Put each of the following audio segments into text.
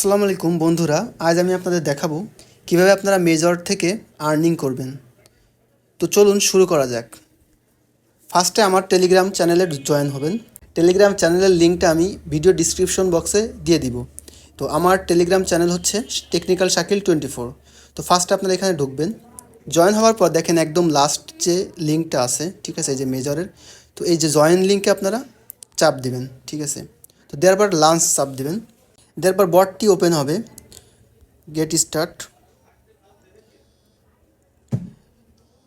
আসসালামু আলাইকুম বন্ধুরা, আজ আমি আপনাদের দেখাবো কিভাবে আপনারা মেজর থেকে আর্নিং করবেন। তো চলুন শুরু করা যাক। ফার্স্টে আমার টেলিগ্রাম চ্যানেলে জয়েন হবেন। টেলিগ্রাম চ্যানেলের লিঙ্কটা আমি ভিডিও ডিসক্রিপশন বক্সে দিয়ে দিব। তো আমার টেলিগ্রাম চ্যানেল হচ্ছে টেকনিক্যাল শাকিল 24। তো ফার্স্টে আপনারা এখানে ঢুকবেন। জয়েন হওয়ার পর দেখেন একদম লাস্ট যে লিঙ্কটা আছে, ঠিক আছে, এই যে মেজরের, তো এই যে জয়েন লিঙ্কে আপনারা চাপ দিবেন, ঠিক আছে। তো দেওয়ার পর লাঞ্চ চাপ দিবেন। দেওয়ার পর বটটি ওপেন হবে, গেট স্টার্ট।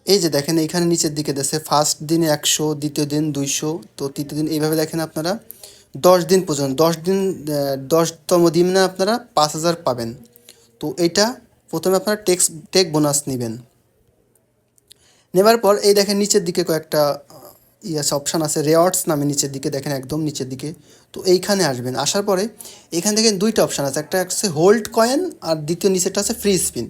এই যে দেখেন এইখানে নিচের দিকে দেখে ফার্স্ট দিনে 100, দ্বিতীয় দিন 200, তো তৃতীয় দিন এইভাবে দেখেন আপনারা 10 দিন পর্যন্ত 10 দিন 10তম দিনে আপনারা 5000 পাবেন। তো এইটা প্রথমে আপনারা টেক বোনাস নেবেন। নেবার পর এই দেখেন নিচের দিকে কয়েকটা অপশান আছে, রেওয়ার্ডস নামে নিচের দিকে দেখেন, একদম নিচের দিকে। তো এইখানে আসবেন, আসার পরে এখান থেকে দুইটা অপশান আছে, একটা হচ্ছে হোল্ড কয়েন আর দ্বিতীয় নিচেরটা আছে ফ্রি স্পিন।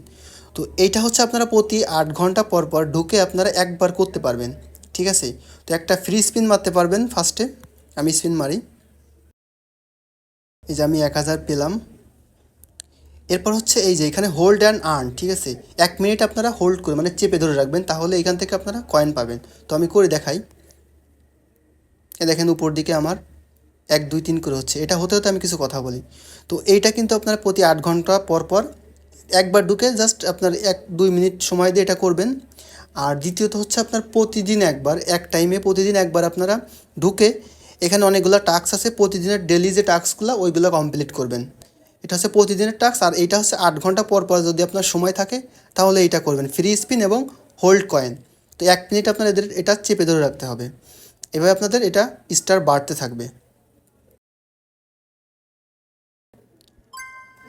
তো এইটা হচ্ছে আপনারা প্রতি 8 ঘন্টা পর পর ঢুকে আপনারা একবার করতে পারবেন, ঠিক আছে। তো একটা ফ্রি স্পিন মারতে পারবেন। ফার্স্টে আমি স্পিন মারি, এই যে আমি 1000 পেলাম। এরপর হচ্ছে এই যে এখানে হোল্ড অ্যান্ড আর্ন, ঠিক আছে। 1 মিনিট আপনারা হোল্ড করে মানে চেপে ধরে রাখবেন, তাহলে এখান থেকে আপনারা কয়েন পাবেন। তো আমি করে দেখাই। এ দেখেন উপর দিকে আমার 1 2 3 করে হচ্ছে। এটা হতে হতে আমি কিছু কথা বলি। তো এইটা কিন্তু আপনার প্রতি 8 ঘন্টা পর পর একবার ঢুকে জাস্ট আপনার 1 2 মিনিট সময় দিয়ে এটা করবেন। আর দ্বিতীয়ত হচ্ছে আপনার প্রতিদিন একবার, এক টাইমে প্রতিদিন একবার আপনারা ঢুকে এখানে অনেকগুলো টাস্ক আছে, প্রতিদিনের ডেলি যে টাস্কগুলো ওইগুলো কমপ্লিট করবেন। এটা হচ্ছে প্রতিদিনের টাস্ক। আর এইটা হচ্ছে 8 ঘন্টা পর পর যদি আপনার সময় থাকে তাহলে এইটা করবেন, ফ্রি স্পিন এবং হোল্ড কয়েন। তো 1 মিনিট আপনার এটা চেপে ধরে রাখতে হবে। এভাবে আপনাদের এটা স্টার বাড়তে থাকবে।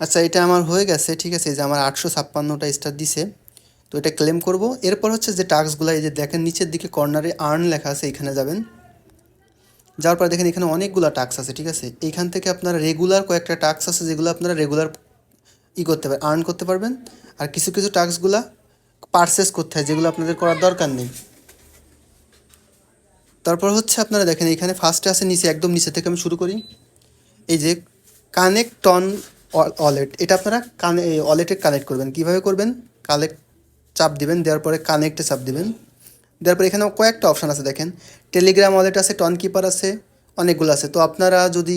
আচ্ছা, এটা আমার হয়ে গেছে, ঠিক আছে। এই যে আমার 856টা স্টার দিছে। তো এটা ক্লেম করব। এরপর হচ্ছে যে টাস্কগুলো, এই যে দেখেন নিচের দিকে কর্নারে আর্ন লেখা আছে, এখানে যাবেন। যাওয়ার পর দেখেন এখানে অনেকগুলো টাস্ক আছে, ঠিক আছে। এইখান থেকে আপনারা রেগুলার কয়েকটা টাস্ক আছে যেগুলো আপনারা রেগুলার করতে পারবেন, আর্ন করতে পারবেন। আর কিছু কিছু টাস্কগুলো পারচেস করতে হয় যেগুলো আপনাদের করার দরকার নেই। তারপর হচ্ছে আপনারা দেখেন এখানে ফার্স্টে আছে নিচে, একদম নিচে থেকে আমি শুরু করি। এই যে কানেক্ট অন ওয়ালেট, এটা আপনারা ওয়ালেটে কানেক্ট করবেন। কীভাবে করবেন? কানেক্ট চাপ দিবেন, দেওয়ার পরে কানেক্টে চাপ দিবেন। দেওয়ার পরে এখানেও কয়েকটা অপশান আছে দেখেন, টেলিগ্রাম ওয়ালেট আছে, টন কিপার আছে, অনেকগুলো আছে। তো আপনারা যদি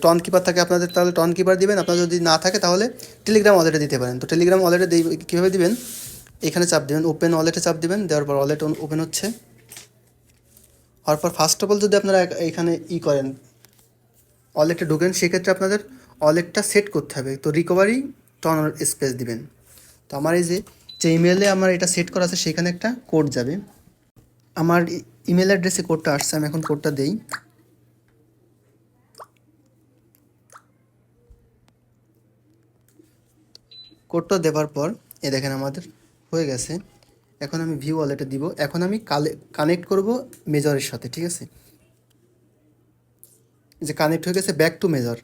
টন কিপার থাকে আপনাদের তাহলে টন কিপার দিবেন, আপনার যদি না থাকে তাহলে টেলিগ্রাম ওয়ালেটে দিতে পারেন। তো টেলিগ্রাম ওয়ালেটে কীভাবে দিবেন? এখানে চাপ দিবেন, ওপেন ওয়ালেটে চাপ দিবেন। দেওয়ার পর ওয়ালেট ওপেন হচ্ছে। হওয়ার পর ফার্স্ট অফ অল যদি আপনারা এখানে করেন, ওয়ালেটে ঢোকেন, সেক্ষেত্রে আপনাদের ওয়ালেটটা সেট করতে হবে। তো রিকভারি টন স্পেস দিবেন। তো আমার এই যে ইমেলে আমার এটা সেট করা আছে, সেখানে একটা কোড যাবে। আমার ইমেল অ্যাড্রেসে কোডটা আসছে, আমি এখন কোডটা দেই। কোডটা দেওয়ার পর এ দেখেন আমাদের হয়ে গেছে। এখন আমি ভিউ ওয়ালেটে দিব। এখন আমি কানেক্ট করব মেজরের সাথে, ঠিক আছে। যে কানেক্ট হয়ে গেছে, ব্যাক টু মেজর,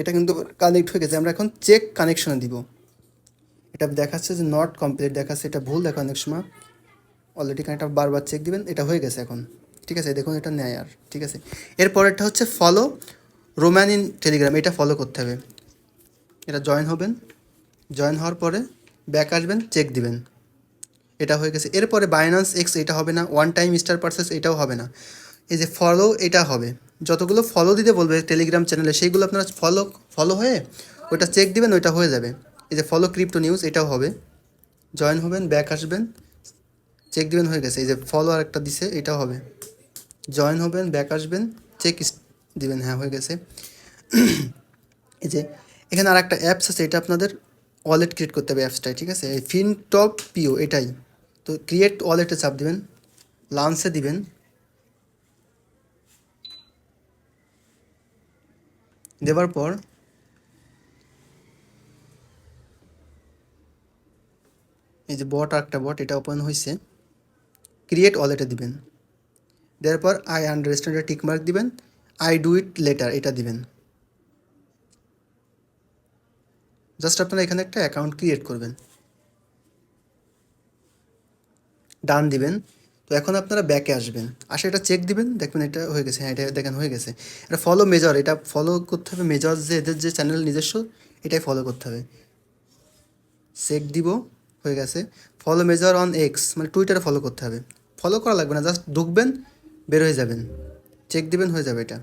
এটা কিন্তু কানেক্ট হয়ে গেছে। আমরা এখন চেক কানেকশনে দিব। এটা দেখাচ্ছে যে নট কমপ্লিট দেখাচ্ছে, এটা ভুল দেখা অনেক সময়। অলরেডি কানেক্ট, বারবার চেক দিবেন, এটা হয়ে গেছে এখন, ঠিক আছে। দেখুন এটা নেয় আর, ঠিক আছে। এরপরেরটা হচ্ছে ফলো রোম্যান ইন টেলিগ্রাম, এটা ফলো করতে হবে। এটা জয়েন হবেন, জয়েন হওয়ার পরে ব্যাক আসবেন, চেক দিবেন, এটা হয়ে গেছে। এরপরে বাইন্যান্স এক্স, এটা হবে না। ওয়ান টাইম স্টার পারচেস, এটাও হবে না। এই যে ফলো, এটা হবে। যতগুলো ফলো দিতে বলবে টেলিগ্রাম চ্যানেলে সেইগুলো আপনারা ফলো হয়ে ওইটা চেক দিবেন, ওইটা হয়ে যাবে। এই যে ফলো ক্রিপ্টো নিউজ, এটাও হবে। জয়েন হবেন, ব্যাক আসবেন, চেক দিবেন, হয়ে গেছে। এই যে ফলো আর একটা দিছে, এটাও হবে। জয়েন হবেন, ব্যাক আসবেন, চেক দিবেন, হ্যাঁ হয়ে গেছে। এই যে এখানে আর একটা অ্যাপস আছে, এটা আপনাদের ওয়ালেট ক্রিয়েট করতে হবে অ্যাপসটাই, ঠিক আছে। এই ফিনটপ পিও, এটাই। তো ক্রিয়েট ওয়ালেটে চাপ দিবেন, লাঞ্চে দিবেন। দেওয়ার পর এই যে বট, আর একটা বট, এটা ওপেন হয়েছে। ক্রিয়েট ওয়ালেটে দিবেন। দেওয়ার পর আই আন্ডারস্ট্যান্ডে টিক মার্ক দিবেন, আই ডু ইট লেটার এটা দিবেন। জাস্ট আপনারা এখানে একটা অ্যাকাউন্ট ক্রিয়েট করবেন, ডান দিবেন। তো তো এখন আপনারা ব্যাকে আসবেন, আসে এটা চেক দিবেন, দেখবেন এটা হয়ে গেছে। হ্যাঁ, এটা দেখেন হয়ে গেছে। এটা ফলো মেজর, এটা ফলো করতে হবে মেজর, যে এদের যে চ্যানেল নিজস্ব, এটাই ফলো করতে হবে। চেক দিব, হয়ে গেছে। ফলো মেজর অন এক্স, মানে টুইটারে ফলো করতে হবে। ফলো করা লাগবে না, জাস্ট ঢুকবেন, বের হয়ে যাবেন, চেক দিবেন, হয়ে যাবে এটা।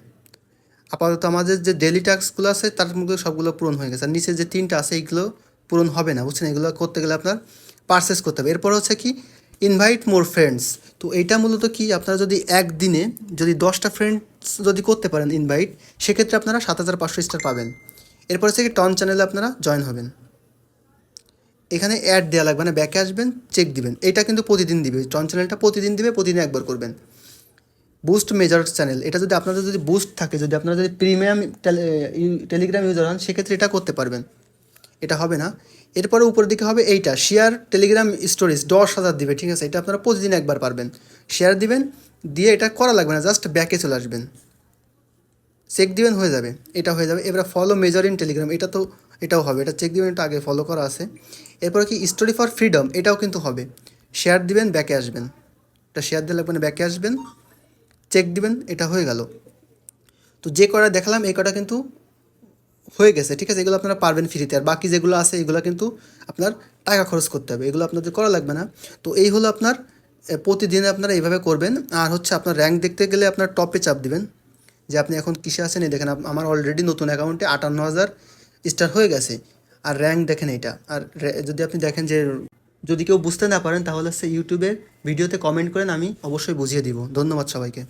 আপাতত আমাদের যে ডেলি টাস্কগুলো আছে তার মধ্যে সবগুলো পূরণ হয়ে গেছে। আর নিচে যে 3টা আছে এইগুলো পূরণ হবে না, বুঝছেন? এগুলো করতে গেলে আপনার পারচেস করতে হবে। এরপর হচ্ছে কি, ইনভাইট মোর ফ্রেন্ডস। তো এইটা মূলত কি, আপনারা যদি একদিনে যদি 10টা ফ্রেন্ডস যদি করতে পারেন ইনভাইট, সেক্ষেত্রে আপনারা 7500 স্টার পাবেন। এরপর হচ্ছে কি, টন চ্যানেলে আপনারা জয়েন হবেন। এখানে অ্যাড দেওয়া লাগবে না, ব্যাকে আসবেন, চেক দিবেন। এটা কিন্তু প্রতিদিন দিবে, টন চ্যানেলটা প্রতিদিন দিবে, প্রতিদিন একবার করবেন। বুস্ট মেজর চ্যানেল, এটা যদি আপনাদের যদি বুস্ট থাকে, যদি আপনারা যদি প্রিমিয়াম টেলিগ্রাম ইউজার হন, সেক্ষেত্রে এটা করতে পারবেন। এটা হবে না। এরপরে উপরের দিকে হবে এইটা, শেয়ার টেলিগ্রাম স্টোরেজ 10,000 দিবে, ঠিক আছে? এটা আপনারা প্রতিদিন একবার পারবেন। শেয়ার দিবেন, দিয়ে এটা করা লাগবে না, জাস্ট ব্যাকে চলে আসবেন, চেক দিবেন, হয়ে যাবে। এটা হয়ে যাবে। এবার ফলো মেজর ইন টেলিগ্রাম, এটা তো এটাও হবে, এটা চেক দিবেন, এটা আগে ফলো করা আছে। এরপরে কি, স্টোরি ফর ফ্রিডম, এটাও কিন্তু হবে। শেয়ার দিবেন, ব্যাকে আসবেন, এটা শেয়ার দিয়ে লাগবে না, ব্যাকে আসবেন, চেক দিবেন, এটা হয়ে গেল। তো যে কটা দেখালাম এই কটা কিন্তু হয়ে গেছে, ঠিক আছে? এগুলো আপনারা পারবেন ফ্রিতে। আর বাকি যেগুলো আছে এগুলো কিন্তু আপনার টাকা খরচ করতে হবে, এগুলো আপনাদের করা লাগবে না। তো এই হলো আপনার প্রতিদিন আপনারা এইভাবে করবেন। আর হচ্ছে আপনার র্যাঙ্ক দেখতে গেলে আপনার টপে চাপ দিবেন, যে আপনি এখন কিসে আছেন। এই দেখেন আমার অলরেডি নতুন অ্যাকাউন্টে 58,000 স্টার হয়ে গেছে। আর র্যাঙ্ক দেখেন এইটা। আর যদি আপনি দেখেন যে যদি কেউ বুঝতে না পারেন, তাহলে হচ্ছে ইউটিউবের ভিডিওতে কমেন্ট করেন, আমি অবশ্যই বুঝিয়ে দিব। ধন্যবাদ সবাইকে।